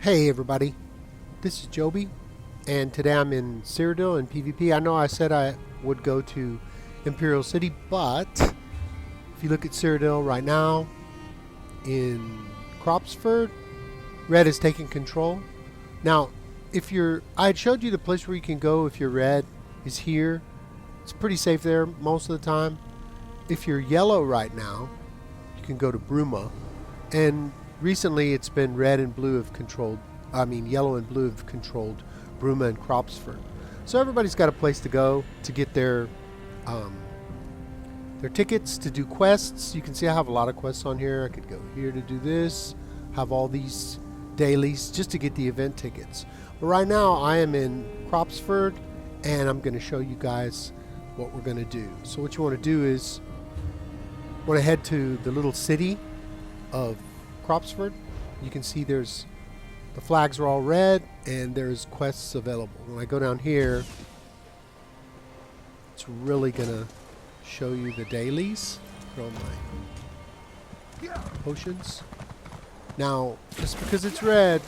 Hey everybody, this is Joby, and today I'm in Cyrodiil in PvP. I know I said I would go to Imperial City, but if you look at Cyrodiil right now, in Cropsford, red is taking control. Now, I had showed you the place where you can go if you're red is here. It's pretty safe there most of the time. If you're yellow right now, you can go to Bruma, and recently it's been red and blue have controlled, yellow and blue have controlled Bruma and Cropsford. So everybody's got a place to go to get their tickets to do quests. You can see I have a lot of quests on here. I could go here to do this, have all these dailies just to get the event tickets. But right now I am in Cropsford and I'm going to show you guys what we're going to do. So what you want to do is want to head to the little city of Cropsford. You can see there's the flags are all red and there's quests available. When I go down here, it's really gonna show you the dailies. Put on my potions. Now, just because it's red,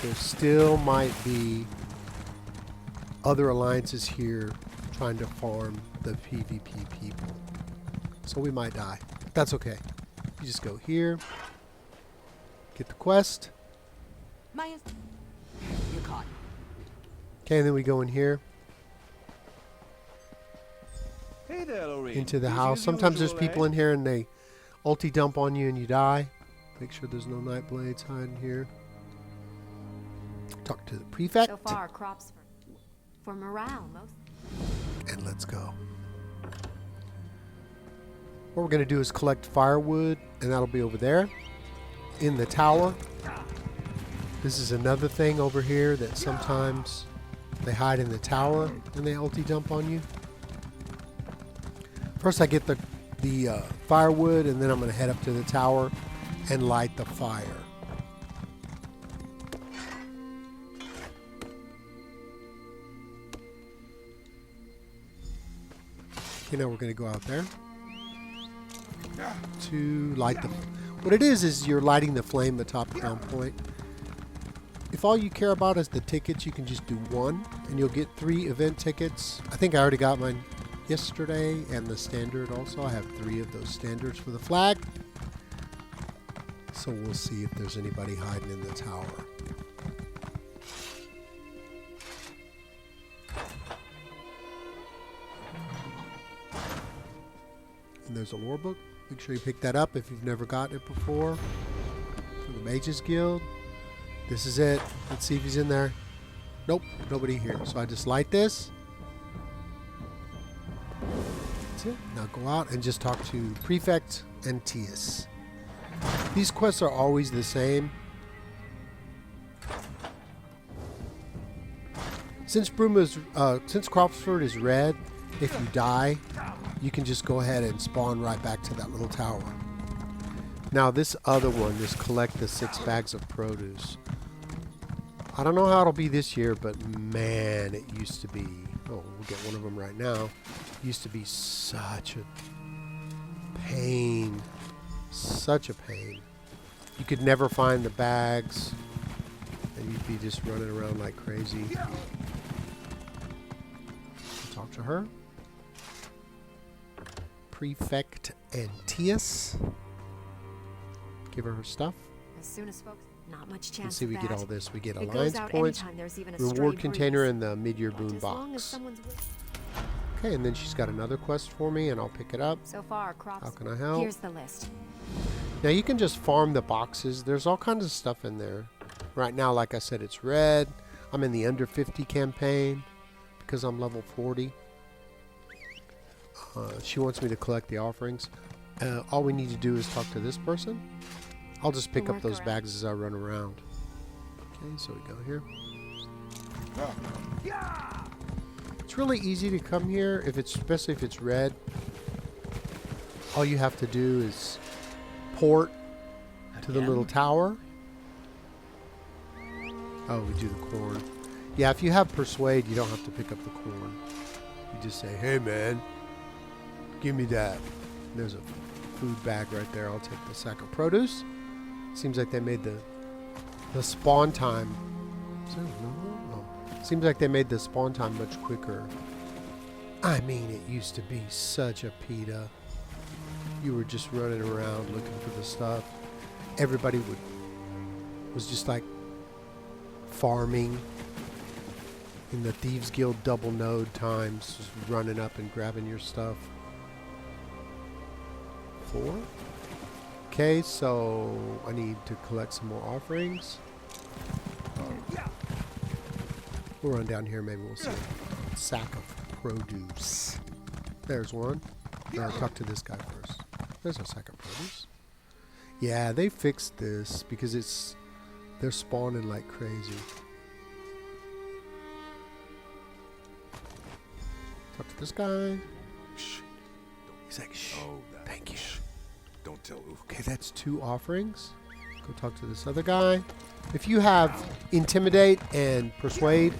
there still might be other alliances here trying to farm the PvP people. So we might die. That's okay. You just go here. Get the quest. You're caught. Okay, and then we go in here. Hey there, Lorraine. Into the house. Sometimes there's people in here and they ulti dump on you and you die. Make sure there's no night blades hiding here. Talk to the prefect. So far, Cropsford. For morale, most. And let's go. What we're going to do is collect firewood, and that'll be over there in the tower. This is another thing over here that sometimes they hide in the tower and they ulti dump on you. First I get the firewood, and then I'm going to head up to the tower and light the fire. Okay, now we're going to go out there to light the... What it is you're lighting the flame, the top down point. If all you care about is the tickets, you can just do one, and you'll get 3 event tickets. I think I already got mine yesterday, and the standard also. I have 3 of those standards for the flag. So we'll see if there's anybody hiding in the tower. And there's a lore book. Make sure you pick that up if you've never gotten it before. For the Mages Guild. This is it. Let's see if he's in there. Nope, nobody here. So I just light this. That's it. Now go out and just talk to Prefect and Tias. These quests are always the same. Since Cropsford is red, if you die, you can just go ahead and spawn right back to that little tower. Now this other one is collect the 6 bags of produce. I don't know how it'll be this year, but man, it used to be... Oh, we'll get one of them right now. It used to be such a pain. Such a pain. You could never find the bags, and you'd be just running around like crazy. Talk to her. Prefect and Tias. Give her stuff. As soon as folks, not much chance. Let's see, we get all this. We get it alliance points, reward container, and the Midyear boon box. Okay, and then she's got another quest for me, and I'll pick it up. So far, Crops. How can I help? Here's the list. Now you can just farm the boxes. There's all kinds of stuff in there. Right now, like I said, it's red. I'm in the under 50 campaign because I'm level 40. She wants me to collect the offerings. All we need to do is talk to this person. I'll just pick up those bags as I run around. Okay, so we go here. It's really easy to come here, especially if it's red. All you have to do is port to the little tower. Oh, we do the corn. Yeah, if you have persuade, you don't have to pick up the corn. You just say, hey man, give me that. There's a food bag right there. I'll take the sack of produce. Seems like they made the The spawn time. Is there no? Oh. Seems like they made the spawn time much quicker. I mean, it used to be such a PETA. You were just running around looking for the stuff. Everybody was just like farming in the Thieves Guild double node times, just running up and grabbing your stuff. 4. Okay, so I need to collect some more offerings. We'll run down here, maybe we'll see a sack of produce. There's one. Talk to this guy first. There's a sack of produce. Yeah, they fixed this because they're spawning like crazy. Talk to this guy. Shh. He's like, shh. Oh, thank you. Shh. Don't tell Uf. Okay, that's 2 offerings. Go talk to this other guy. If you have Intimidate and Persuade,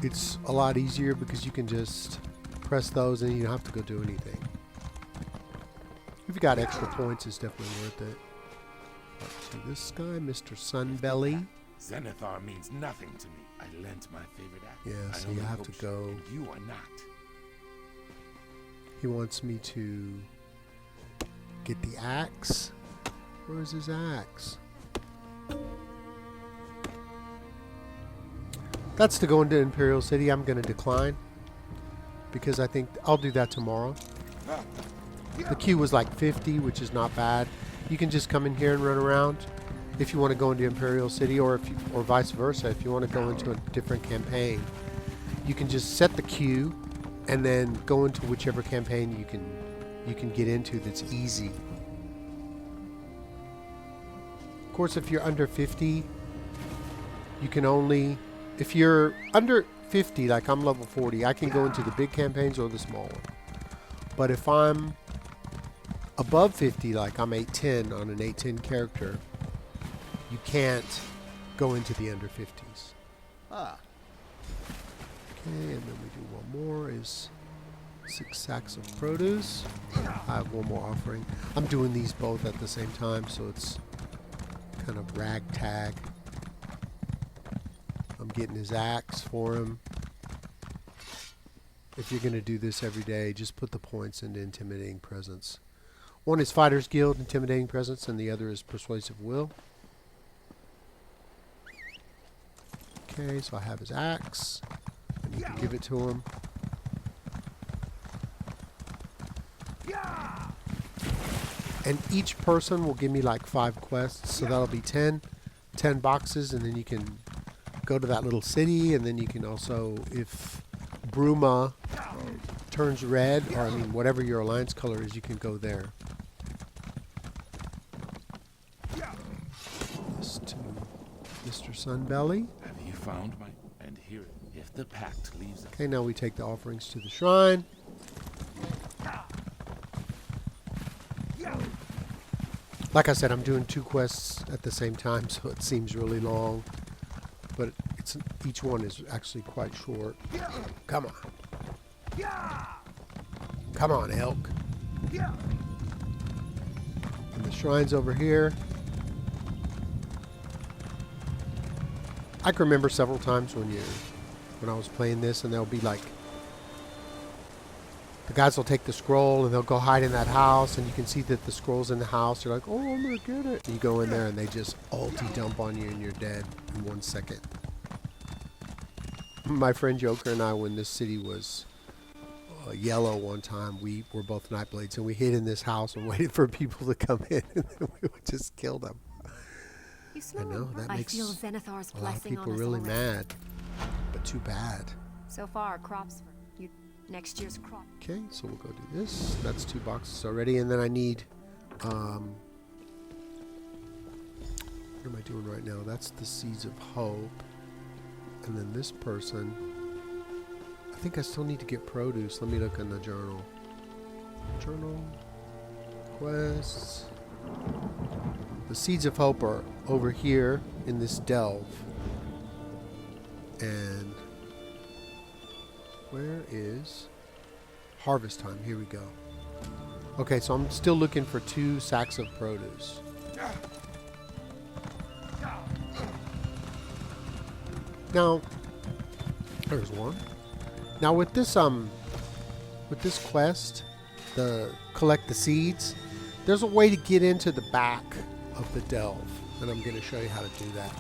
it's a lot easier because you can just press those and you don't have to go do anything. If you got extra points, it's definitely worth it. Talk to this guy, Mr. Sunbelly. Zenithar means nothing to me. I lent my favorite act. Yeah, so I you only have hope to go. You are not. He wants me to get the axe. Where's his axe? That's to go into Imperial City. I'm going to decline because I think I'll do that tomorrow. The queue was like 50, which is not bad. You can just come in here and run around if you want to go into Imperial City, or or vice versa. If you want to go into a different campaign, you can just set the queue and then go into whichever campaign you can get into that's easy. Of course, if you're under 50, you can only... If you're under 50, like I'm level 40, I can go into the big campaigns or the small one. But if I'm above 50, like I'm 810 on an 810 character, you can't go into the under 50s. Ah. Okay, and then we do one more is 6 sacks of produce. I have one more offering. I'm doing these both at the same time, so it's kind of ragtag. I'm getting his axe for him. If you're going to do this every day, just put the points into Intimidating Presence. One is Fighters Guild, Intimidating Presence, and the other is Persuasive Will. Okay, so I have his axe. I need to give it to him. And each person will give me like 5 quests, so that'll be 10 boxes, and then you can go to that little city, and then you can also, if Bruma turns red, or I mean whatever your alliance color is, you can go there. This to Mr. Sunbelly. Have you found my... And here, if the pact leaves us... Okay, now we take the offerings to the shrine. Like I said, I'm doing 2 quests at the same time, so it seems really long. But each one is actually quite short. Come on. Come on, elk. And the shrine's over here. I can remember several times when I was playing this, and there'll be like, the guys will take the scroll and they'll go hide in that house, and you can see that the scroll's in the house. You're like, oh, I'm gonna get it. And you go in there and they just ulti dump on you and you're dead in 1 second. My friend Joker and I, when this city was yellow one time, we were both Nightblades, and we hid in this house and waited for people to come in, and then we would just kill them. I know, that makes I feel Zenithar's a lot of blessing people on us really already. mad, but too bad. So far, Cropsford. Next year's crop. Okay, so we'll go do this. That's 2 boxes already, and then I need, what am I doing right now? That's the Seeds of Hope. And then this person, I think I still need to get produce. Let me look in the journal. Journal, quests. The Seeds of Hope are over here in this delve. And where is harvest time? Here we go. Okay, so I'm still looking for 2 sacks of produce. Now, there's one. Now with this quest, the collect the seeds, there's a way to get into the back of the delve, and I'm going to show you how to do that.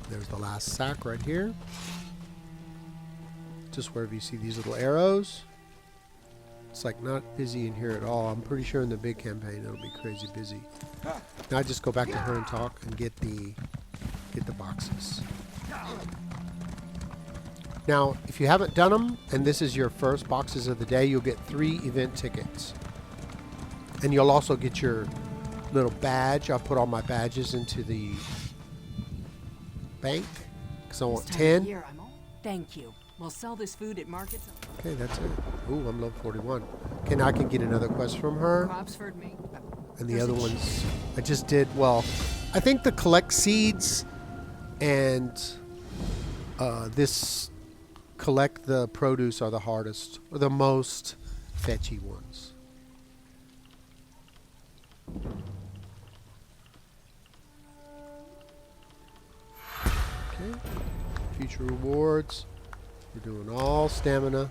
There's the last sack right here. Just wherever you see these little arrows. It's like not busy in here at all. I'm pretty sure in the big campaign it'll be crazy busy. Now I just go back to her and talk and get the boxes. Now, if you haven't done them, and this is your first boxes of the day, you'll get 3 event tickets. And you'll also get your little badge. I'll put all my badges into the bank because I want 10. Thank you. We'll sell this food at markets. Okay, that's it. Ooh, I'm level 41. Okay, now I can get another quest from her. Cropsford, me. And the other ones I just did. Well, I think the collect seeds and this collect the produce are the hardest, or the most fetchy ones. Okay. Future rewards. We're doing all stamina.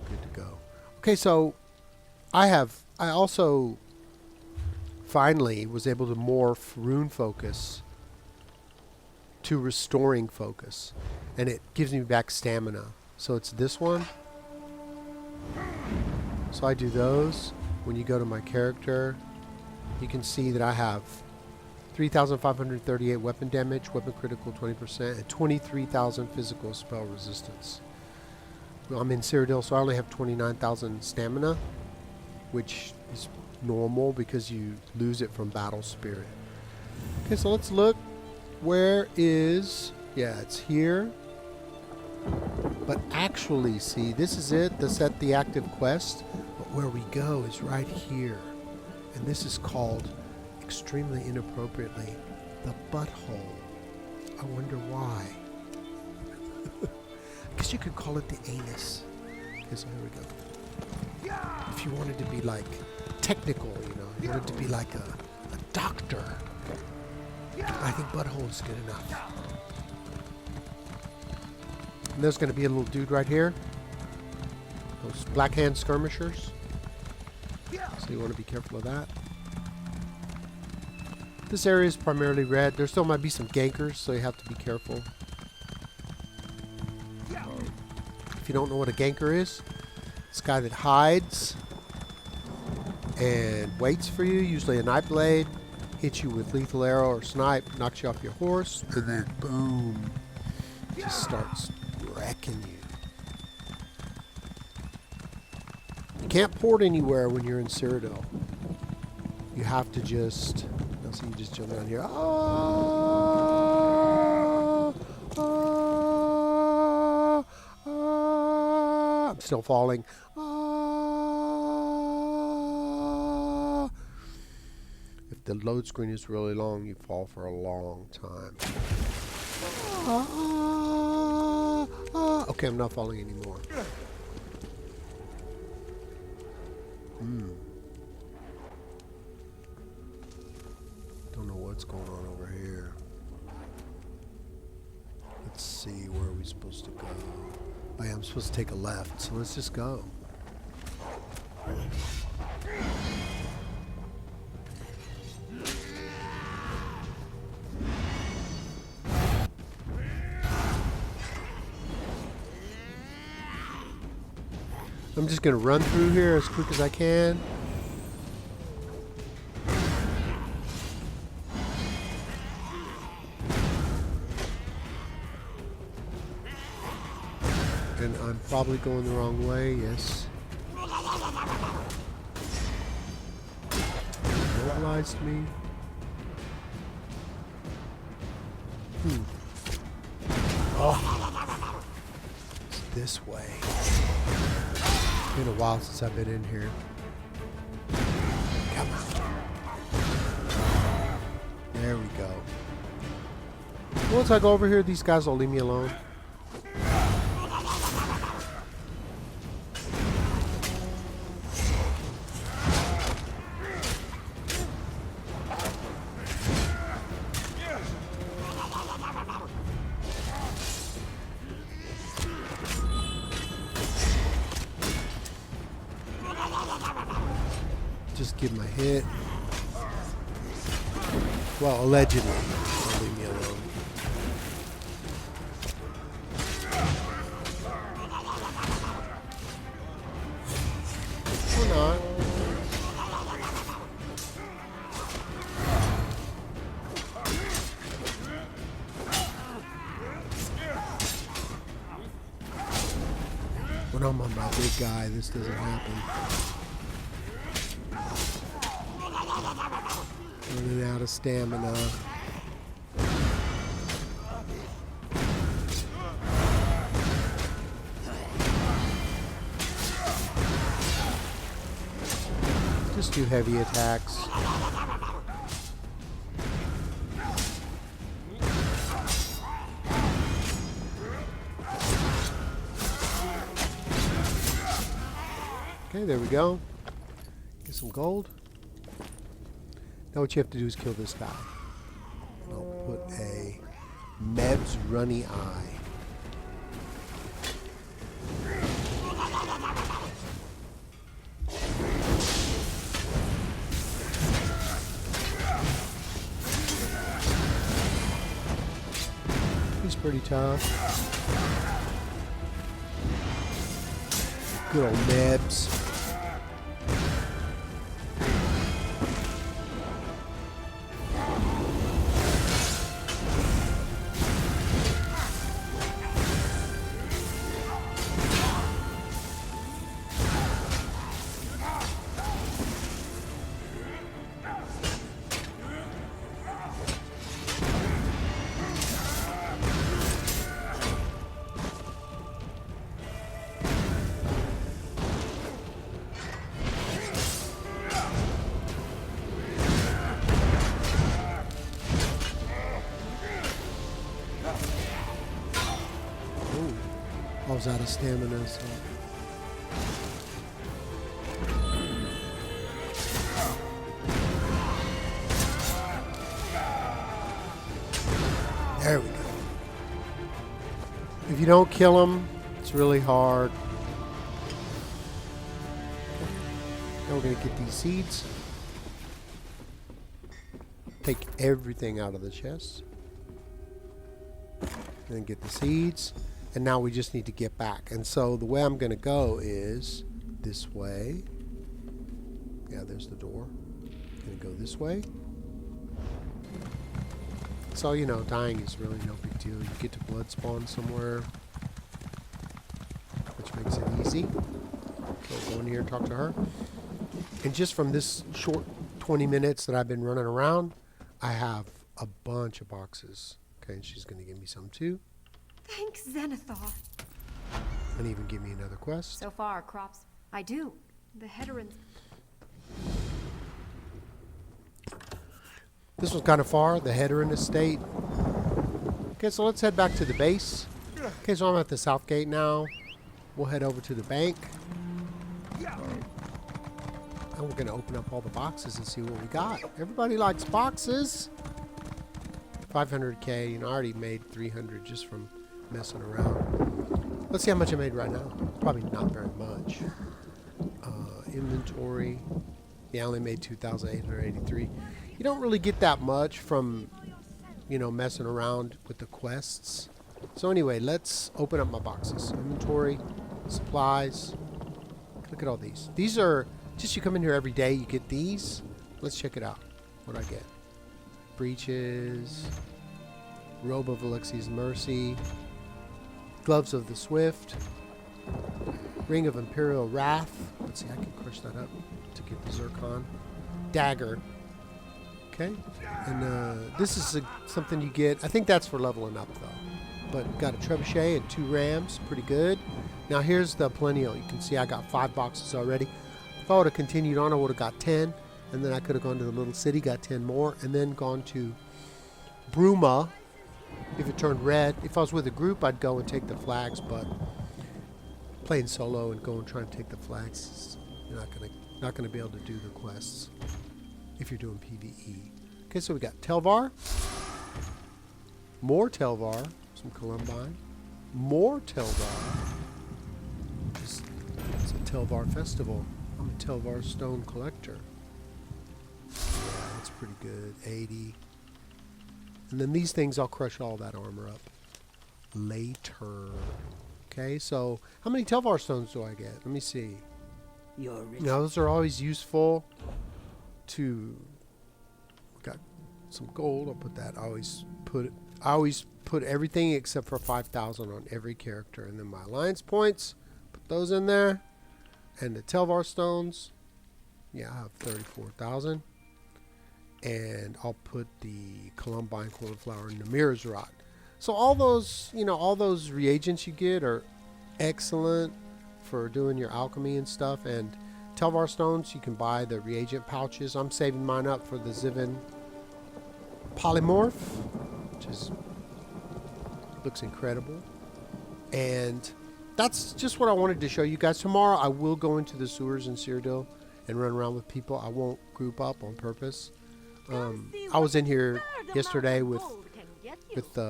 Good to go. Okay, so I also finally was able to morph rune focus to restoring focus, and it gives me back stamina. So it's this one. So I do those. When you go to my character, you can see that I have 3,538 weapon damage, weapon critical 20%, and 23,000 physical spell resistance. Well, I'm in Cyrodiil, so I only have 29,000 stamina, which is normal because you lose it from battle spirit. Okay, so let's look. Where is... Yeah, it's here. But actually, see, this is it, to set the active quest. But where we go is right here. And this is called, extremely inappropriately, the butthole. I wonder why. I guess you could call it the anus. Okay, so here we go. If you wanted to be like technical, you know, you wanted to be like a doctor. I think butthole is good enough. And there's going to be a little dude right here. Those black hand skirmishers. So you want to be careful of that. This area is primarily red. There still might be some gankers, so you have to be careful. If you don't know what a ganker is, it's a guy that hides and waits for you, usually a night blade, hits you with lethal arrow or snipe, knocks you off your horse, and then boom, just starts wrecking you. You can't port anywhere when you're in Cyrodiil. You have to just... Now see, you just jump down here. I'm still falling. If the load screen is really long, you fall for a long time. Okay, I'm not falling anymore. Don't know what's going on over here. Let's see, where are we supposed to go? Oh yeah, I'm supposed to take a left, so let's just go. I'm just gonna run through here as quick as I can. And I'm probably going the wrong way, yes. Mobilized me. Oh. It's this way. It's been a while since I've been in here. Come on. There we go. Once I go over here, these guys will leave me alone. give him a hit. Well, allegedly. Don't leave me alone. Or not. When I'm on my big guy, this doesn't happen. Running out of stamina. Just do heavy attacks. Okay, there we go. Get some gold. Now what you have to do is kill this guy. I'll put a Meb's Runny Eye. He's pretty tough. Good old Mebs. I was out of stamina, so. There we go. If you don't kill them, it's really hard. Now we're going to get these seeds. Take everything out of the chest. Then get the seeds. And now we just need to get back. And so the way I'm going to go is this way. Yeah, there's the door. Going to go this way. So, you know, dying is really no big deal. You get to blood spawn somewhere, which makes it easy. So go in here and talk to her. And just from this short 20 minutes that I've been running around, I have a bunch of boxes. Okay, and she's going to give me some too. Thanks, Zenithar. And even give me another quest. So far, Cropsford. I do. The Hedorans. This was kind of far, the Hedoran estate. Okay, so let's head back to the base. Okay, so I'm at the south gate now. We'll head over to the bank. And we're going to open up all the boxes and see what we got. Everybody likes boxes. 500k, you know, I already made 300 just from messing around. Let's see how much I made right now. Probably not very much. Inventory. Yeah, I only made 2,883. You don't really get that much from, you know, messing around with the quests. So anyway, let's open up my boxes. Inventory, supplies. Look at all these. These are just, you come in here every day, you get these. Let's check it out. What do I get? Breeches. Robe of Alexi's Mercy. Gloves of the Swift. Ring of Imperial Wrath. Let's see, I can crush that up to get the Zircon. Dagger. Okay. And this is something you get. I think that's for leveling up, though. But got a Trebuchet and 2 Rams. Pretty good. Now, here's the Plenial. You can see I got 5 boxes already. If I would have continued on, I would have got 10. And then I could have gone to the little city, got 10 more. And then gone to Bruma. If it turned red. If I was with a group, I'd go and take the flags. But playing solo and go and try and take the flags, you're not gonna be able to do the quests if you're doing PvE. Okay, so we got Telvar, more Telvar, some Columbine, more Telvar. It's a Telvar festival. I'm a Telvar stone collector. pretty good. 80. And then these things, I'll crush all that armor up later. Okay, so how many Telvar stones do I get? Let me see. You're rich. Now, those are always useful to... Got some gold. I'll put that. I always put everything except for 5,000 on every character. And then my alliance points, put those in there. And the Telvar stones, yeah, I have 34,000. And I'll put the Columbine Cornflower and the Mirror's Rot. So all those, all those reagents you get are excellent for doing your alchemy and stuff. And Telvar stones, you can buy the reagent pouches. I'm saving mine up for the Zivin Polymorph, which looks incredible. And that's just what I wanted to show you guys. Tomorrow I will go into the sewers in Cyrodiil and run around with people. I won't group up on purpose. I was in here yesterday with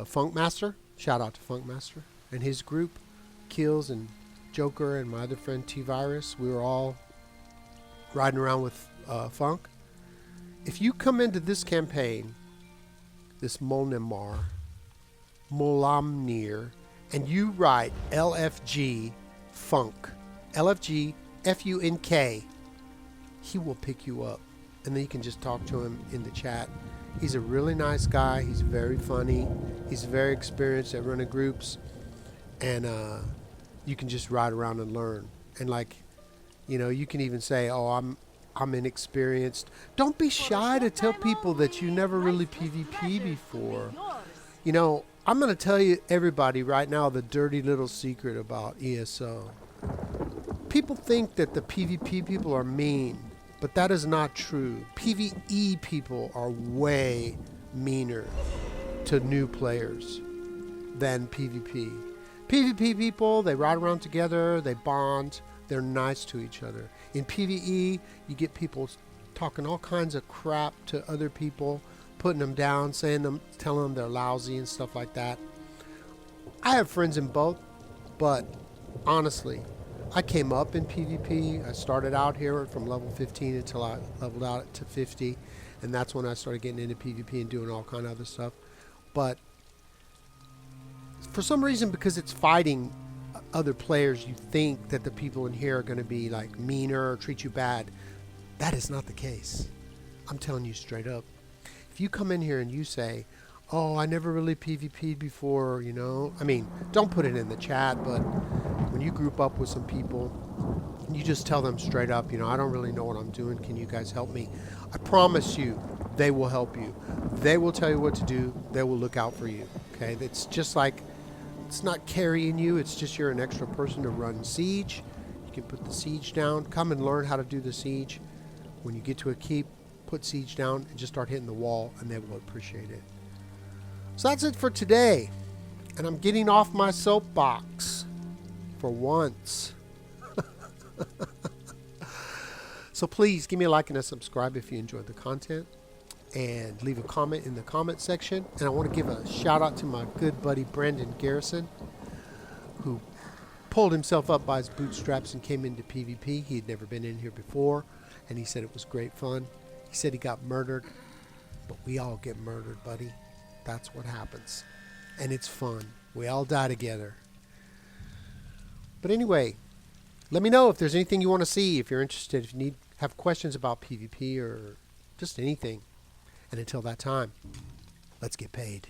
Funk Master. Shout out to Funk Master and his group, Kills and Joker and my other friend T-Virus. We were all riding around with Funk. If you come into this campaign, this Molamnir, and you write LFG Funk, LFG FUNK, he will pick you up. And then you can just talk to him in the chat. He's a really nice guy. He's very funny. He's very experienced at running groups. And you can just ride around and learn. And you can even say, oh, I'm inexperienced. Don't be shy to tell people that you never really PvP before. I'm going to tell you, everybody, right now, the dirty little secret about ESO. People think that the PvP people are mean. But that is not true. PvE people are way meaner to new players than PvP. PvP people, they ride around together, they bond, they're nice to each other. In PvE, you get people talking all kinds of crap to other people, putting them down, telling them they're lousy and stuff like that. I have friends in both, but honestly, I came up in PvP. I started out here from level 15 until I leveled out to 50. And that's when I started getting into PvP and doing all kind of other stuff. But for some reason, because it's fighting other players, you think that the people in here are going to be like meaner or treat you bad. That is not the case. I'm telling you straight up. If you come in here and you say, oh, I never really PvP'd before, I mean, don't put it in the chat, but when you group up with some people, you just tell them straight up, I don't really know what I'm doing. Can you guys help me? I promise you, they will help you. They will tell you what to do. They will look out for you. Okay? It's just like, it's not carrying you. It's just you're an extra person to run siege. You can put the siege down. Come and learn how to do the siege. When you get to a keep, put siege down and just start hitting the wall, and they will appreciate it. So that's it for today. And I'm getting off my soapbox for once. So please give me a like and a subscribe if you enjoyed the content. And leave a comment in the comment section. And I want to give a shout out to my good buddy Brandon Garrison, who pulled himself up by his bootstraps and came into PvP. He had never been in here before. And he said it was great fun. He said he got murdered. But we all get murdered, buddy. That's what happens. And it's fun. We all die together. But anyway, let me know if there's anything you want to see, if you're interested, if you have questions about PvP or just anything. And until that time, let's get paid.